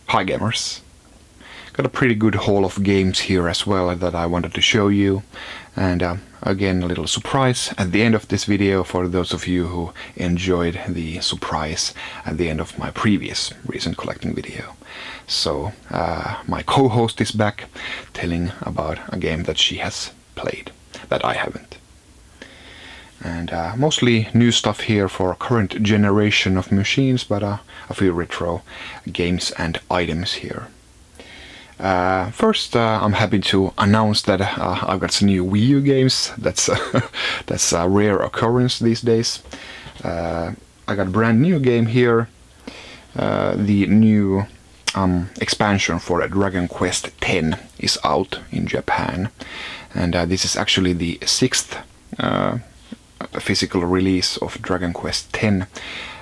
Hi gamers! Got a pretty good haul of games here as well that I wanted to show you, and again a little surprise at the end of this video for those of you who enjoyed the surprise at the end of my previous recent collecting video. So my co-host is back telling about a game that she has played that I haven't. And mostly new stuff here for current generation of machines, but a few retro games and items here. First, I'm happy to announce that I've got some new Wii U games. That's a rare occurrence these days. I got a brand new game here. The new expansion for Dragon Quest X is out in Japan, and this is actually the 6th physical release of Dragon Quest X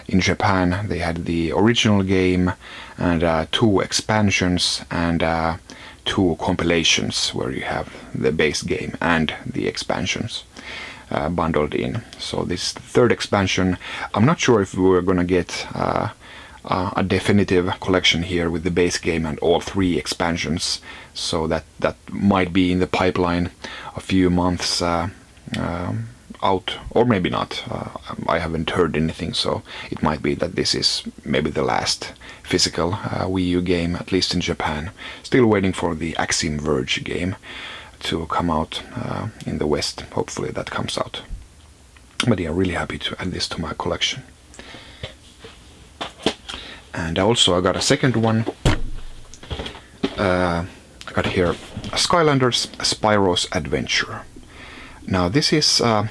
in Japan. They had the original game and 2 expansions and 2 compilations where you have the base game and the expansions bundled in. So this 3rd expansion, I'm not sure if we're gonna get a definitive collection here with the base game and all 3 expansions, so that might be in the pipeline a few months out, or maybe not. I haven't heard anything, so it might be that this is maybe the last physical Wii U game, at least in Japan. Still waiting for the Axiom Verge game to come out in the West. Hopefully that comes out. But yeah, really happy to add this to my collection. And also I got a second one. I got here Skylanders Spyro's Adventure. Now this is a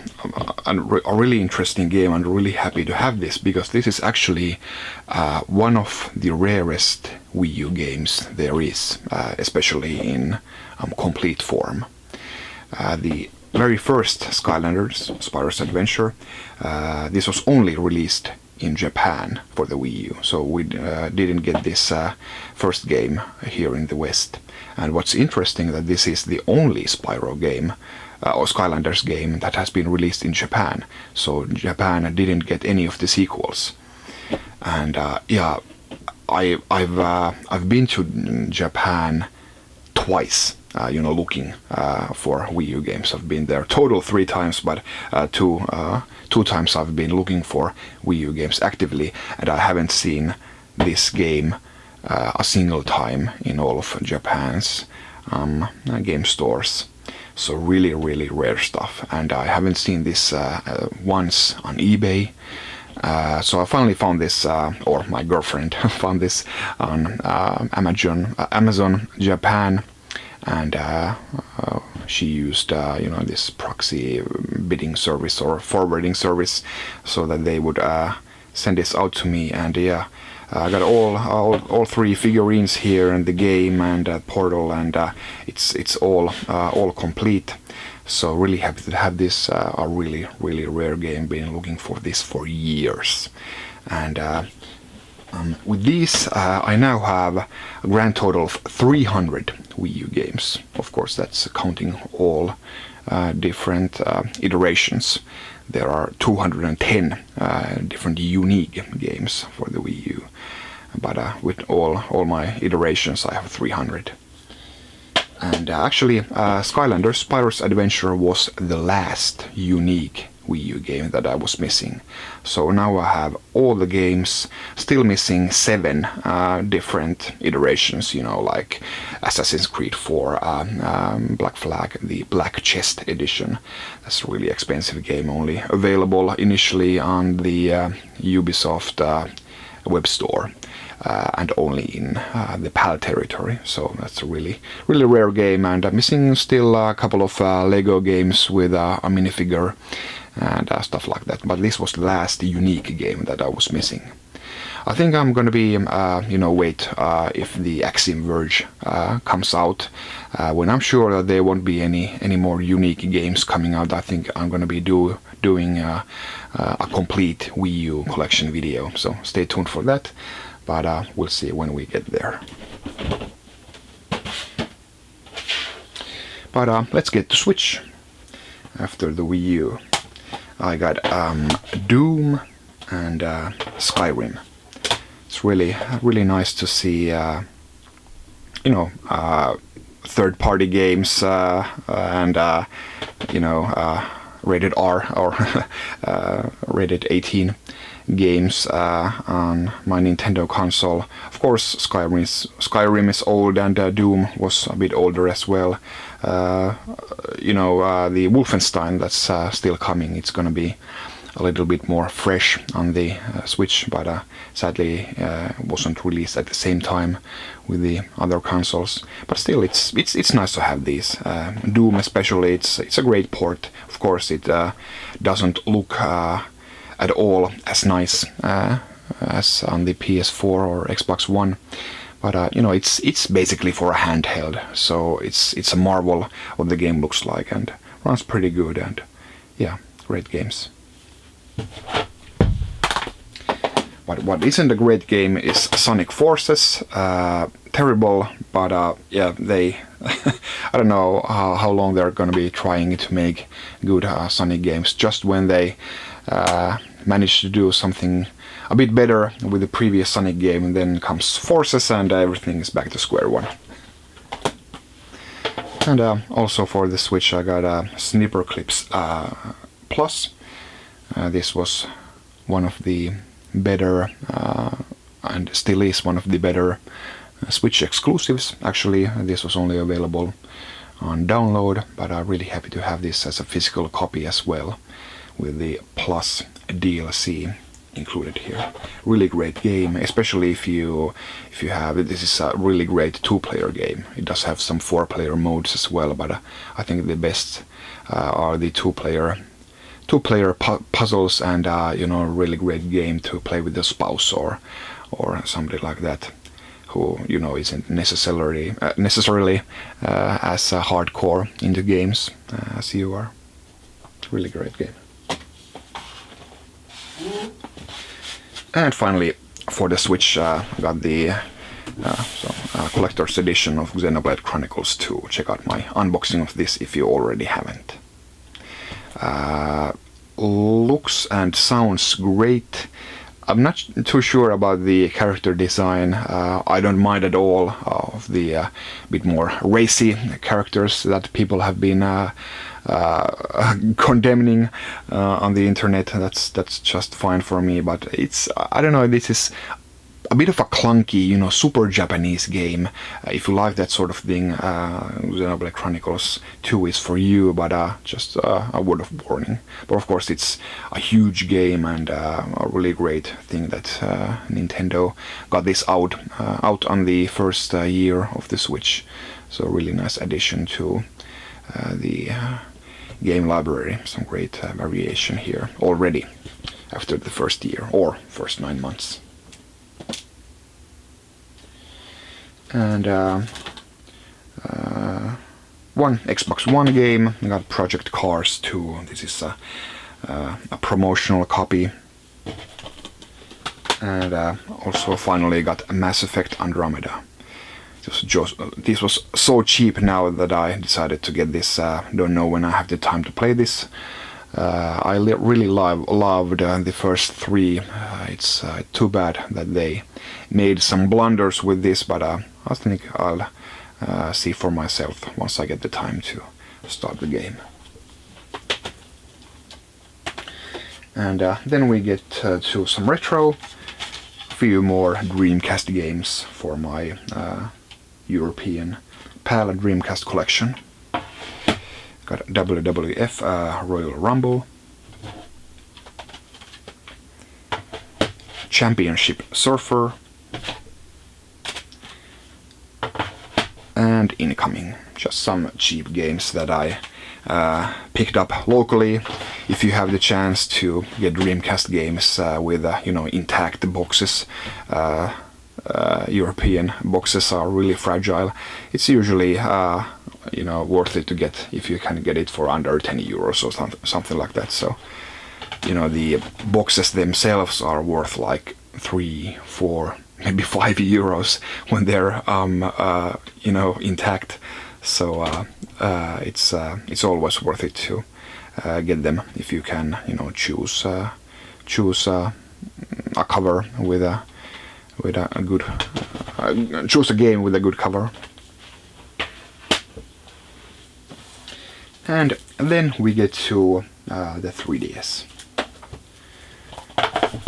really interesting game. I'm really happy to have this, because this is actually one of the rarest Wii U games there is, especially in complete form. The very first Skylanders, Spyro's Adventure, this was only released in Japan for the Wii U, so we didn't get this first game here in the West. And what's interesting that this is the only Spyro game or Skylanders game that has been released in Japan. So Japan didn't get any of the sequels. And yeah, I've been to Japan twice, looking for Wii U games. I've been there total 3 times, but two times I've been looking for Wii U games actively, and I haven't seen this game a single time in all of Japan's game stores. So really, really rare stuff, and I haven't seen this once on eBay. So I finally found this, or my girlfriend found this on Amazon Japan, and she used this proxy bidding service or forwarding service so that they would send this out to me. And yeah, I got all 3 figurines here, and the game and portal, and it's all complete. So really happy to have this, a really rare game. Been looking for this for years, and with these I now have a grand total of 300 Wii U games. Of course, that's counting all different iterations. There are 210 different unique games for the Wii U, but with all my iterations I have 300. And actually Skylanders Spyro's Adventure was the last unique Wii U game that I was missing. So now I have all the games, still missing 7 different iterations, like Assassin's Creed 4, Black Flag, the Black Chest edition. That's a really expensive game, only available initially on the Ubisoft web store, and only in the PAL territory. So that's a really rare game, and I'm missing still a couple of Lego games with a minifigure and stuff like that. But this was the last unique game that I was missing. I think I'm gonna be, wait if the Axiom Verge comes out. When I'm sure that there won't be any more unique games coming out, I think I'm gonna be doing a complete Wii U collection video. So stay tuned for that. But we'll see when we get there. But let's get to Switch. After the Wii U, I got Doom and Skyrim. It's really nice to see you know, third-party games and you know, rated R or rated 18 games on my Nintendo console. Of course, Skyrim is old, and Doom was a bit older as well. You know, the Wolfenstein that's still coming, it's gonna be a little bit more fresh on the Switch, but sadly wasn't released at the same time with the other consoles. But still, it's nice to have these. Doom especially, it's a great port. Of course, it doesn't look at all as nice as on the PS4 or Xbox One. But you know, it's basically for a handheld, so it's a marvel what the game looks like, and runs pretty good, and yeah, great games. But what isn't a great game is Sonic Forces. Terrible, but yeah, they I don't know how long they're gonna be trying to make good Sonic games. Just when they managed to do something a bit better with the previous Sonic game, and then comes Forces, and everything is back to square one. And also for the Switch, I got Snipper Clips Plus. This was one of the better, and still is one of the better Switch exclusives. Actually, this was only available on download, but I'm really happy to have this as a physical copy as well, with the Plus DLC included here. Really great game, especially if you have it. This is a really great two-player game. It does have some four-player modes as well, but I think the best are the two-player puzzles, and you know, really great game to play with a spouse or somebody like that, who, you know, isn't necessarily as hardcore into games as you are. It's a really great game. And finally, for the Switch, I got the collector's edition of Xenoblade Chronicles 2. Check out my unboxing of this if you already haven't. Looks and sounds great. I'm not too sure about the character design. I don't mind at all of the bit more racy characters that people have been condemning on the internet. That's just fine for me, but it's, I don't know, this is a bit of a clunky, you know, super Japanese game. If you like that sort of thing, Xenoblade Chronicles 2 is for you, but just a word of warning. But of course, it's a huge game, and a really great thing that Nintendo got this out on the first year of the Switch. So a really nice addition to the game library. Some great variation here already after the first year, or first 9 months. And one Xbox One game. I got Project Cars 2. This is a promotional copy. And also finally got Mass Effect Andromeda. This was so cheap now that I decided to get this. Don't know when I have the time to play this. I really loved the first three. It's too bad that they made some blunders with this, but I think I'll see for myself once I get the time to start the game. And then we get to some retro, a few more Dreamcast games for my European PAL Dreamcast collection. Got WWF Royal Rumble, Championship Surfer, and Incoming. Just some cheap games that I picked up locally. If you have the chance to get Dreamcast games with you know, intact boxes, European boxes are really fragile. It's usually you know, worth it to get if you can get it for under 10 euros or something like that. So, you know, the boxes themselves are worth like 3, 4, maybe 5 euros when they're you know, intact. So it's always worth it to get them if you can, you know, choose a cover with a good choose a game with a good cover. And then we get to the 3DS.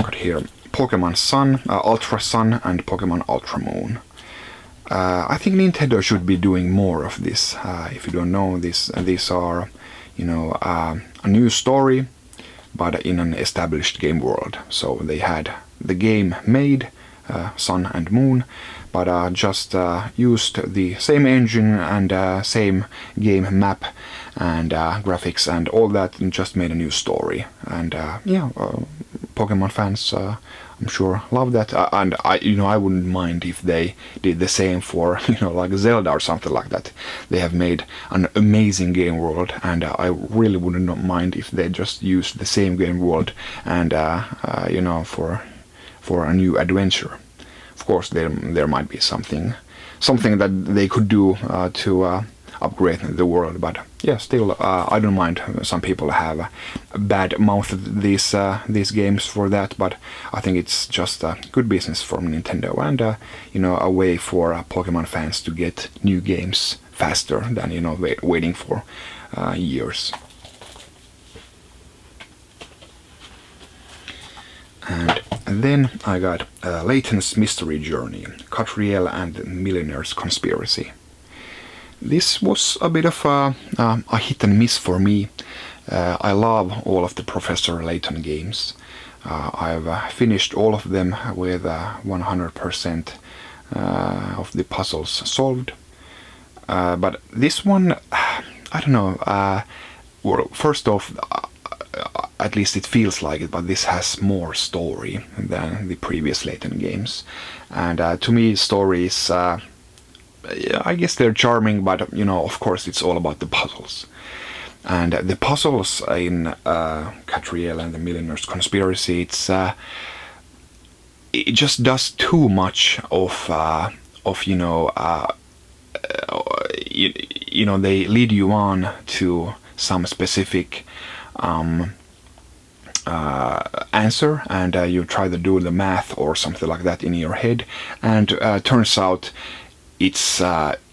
Got here Pokemon Sun, Ultra Sun, and Pokemon Ultra Moon. I think Nintendo should be doing more of this. If you don't know, these are, you know, a new story, but in an established game world. So they had the game made, Sun and Moon, but just used the same engine and same game map and graphics and all that, and just made a new story. And yeah, Pokemon fans, I'm sure, love that. And I wouldn't mind if they did the same for, like Zelda or something like that. They have made an amazing game world, and I really wouldn't mind if they just used the same game world and for a new adventure. Of course, there might be something that they could do to upgrade the world, but yeah, still, I don't mind. Some people have bad mouthed these games for that, but I think it's just a good business from Nintendo and a way for Pokemon fans to get new games faster than waiting for years. And then I got Layton's Mystery Journey, Catriel and the Millionaire's Conspiracy. This was a bit of a hit and miss for me. I love all of the Professor Layton games. I've finished all of them with 100% of the puzzles solved. But this one, I don't know. Well, first off, at least it feels like it, but this has more story than the previous Layton games. And to me, stories, I guess they're charming, but of course, it's all about the puzzles. And the puzzles in Catriel and the Millionaire's Conspiracy, it just does too much of they lead you on to some specific answer, and you try to do the math or something like that in your head, and turns out it's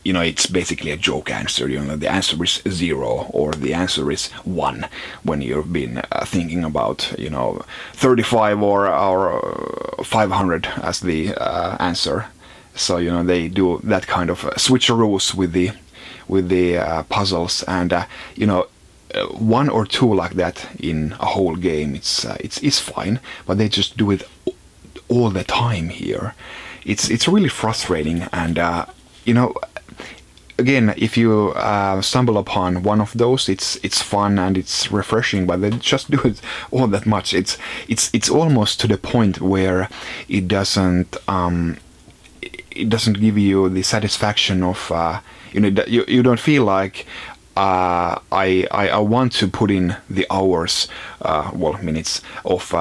it's basically a joke answer. The answer is 0 or the answer is 1 when you've been thinking about 35 or 500 as the answer. So they do that kind of switcheroos with the puzzles, and one or two like that in a whole game, it's fine, but they just do it all the time here. It's really frustrating, and again, if you stumble upon one of those, it's fun and it's refreshing, but they just do it all that much. It's almost to the point where it doesn't give you the satisfaction of you don't feel like I want to put in the hours, minutes of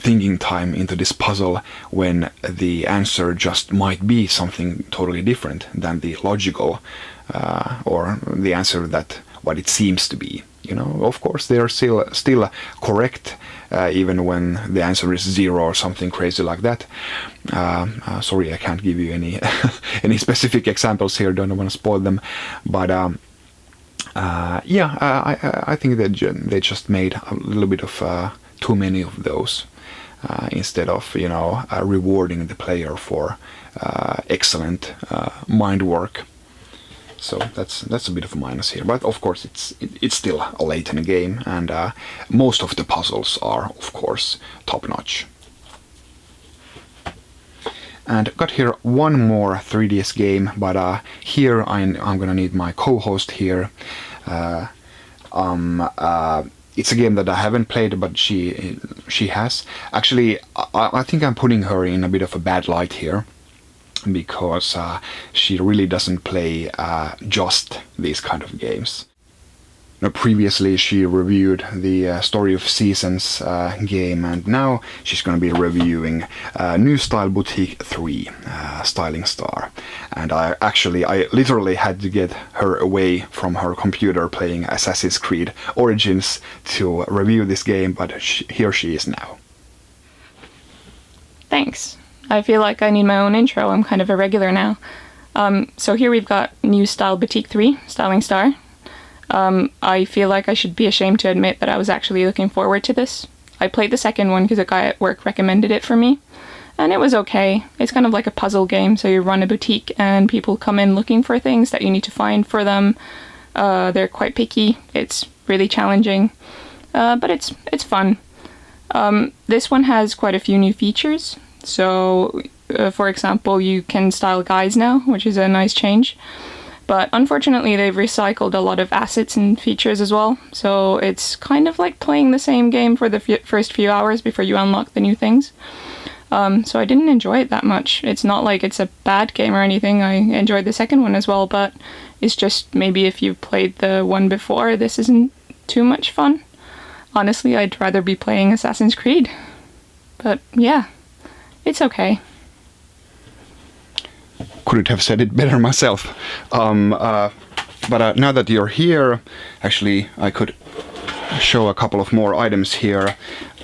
thinking time into this puzzle when the answer just might be something totally different than the logical or the answer that what it seems to be. Of course, they are still correct, even when the answer is 0 or something crazy like that. Sorry, I can't give you any any specific examples here. Don't want to spoil them, but I think that they just made a little bit of too many of those instead of rewarding the player for excellent mind work. So that's a bit of a minus here, but of course it's still a Layton game, and most of the puzzles are of course top notch. And got here one more 3DS game, but here I'm gonna need my co-host here. It's a game that I haven't played, but she has. Actually, I think I'm putting her in a bit of a bad light here, because she really doesn't play just these kind of games. Previously she reviewed the Story of Seasons game, and now she's going to be reviewing New Style Boutique 3, Styling Star. And I literally had to get her away from her computer playing Assassin's Creed Origins to review this game, but here she is now. Thanks. I feel like I need my own intro. I'm kind of a regular now. So here we've got New Style Boutique 3, Styling Star. I feel like I should be ashamed to admit that I was actually looking forward to this. I played the second one because a guy at work recommended it for me, and it was okay. It's kind of like a puzzle game, so you run a boutique and people come in looking for things that you need to find for them. They're quite picky. It's really challenging, but it's fun. This one has quite a few new features. So, for example, you can style guys now, which is a nice change. But unfortunately, they've recycled a lot of assets and features as well. So it's kind of like playing the same game for the first few hours before you unlock the new things. So I didn't enjoy it that much. It's not like it's a bad game or anything. I enjoyed the second one as well, but it's just maybe if you've played the one before, this isn't too much fun. Honestly, I'd rather be playing Assassin's Creed. But yeah, it's okay. Couldn't have said it better myself. But now that you're here, actually, I could show a couple of more items here.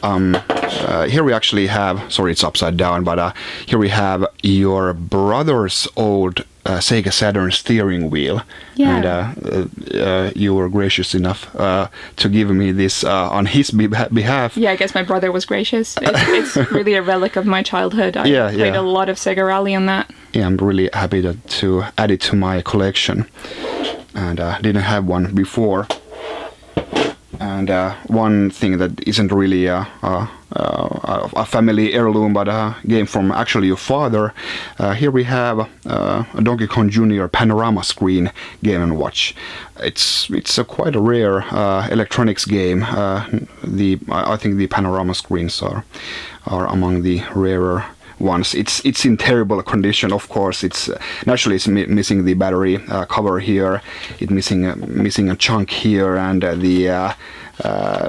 Here we actually have, sorry it's upside down, but here we have your brother's old Sega Saturn steering wheel. Yeah. And you were gracious enough to give me this on his behalf. Yeah, I guess my brother was gracious. It's really a relic of my childhood. I played a lot of Sega Rally on that. Yeah, I'm really happy to add it to my collection. And didn't have one before. And one thing that isn't really a family heirloom, but a game from actually your father. Here we have a Donkey Kong Jr. Panorama screen Game & Watch. It's quite a rare electronics game. I think the Panorama screens are among the rarer ones. It's in terrible condition, of course. It's naturally it's missing the battery cover here. It's missing a chunk here, and the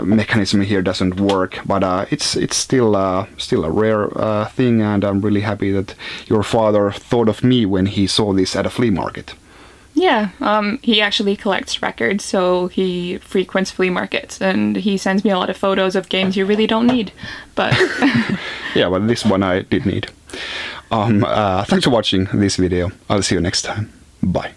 mechanism here doesn't work. But it's still a rare thing, and I'm really happy that your father thought of me when he saw this at a flea market. Yeah, he actually collects records, so he frequents flea markets, and he sends me a lot of photos of games you really don't need. But yeah, but this one I did need. Thanks for watching this video. I'll see you next time. Bye.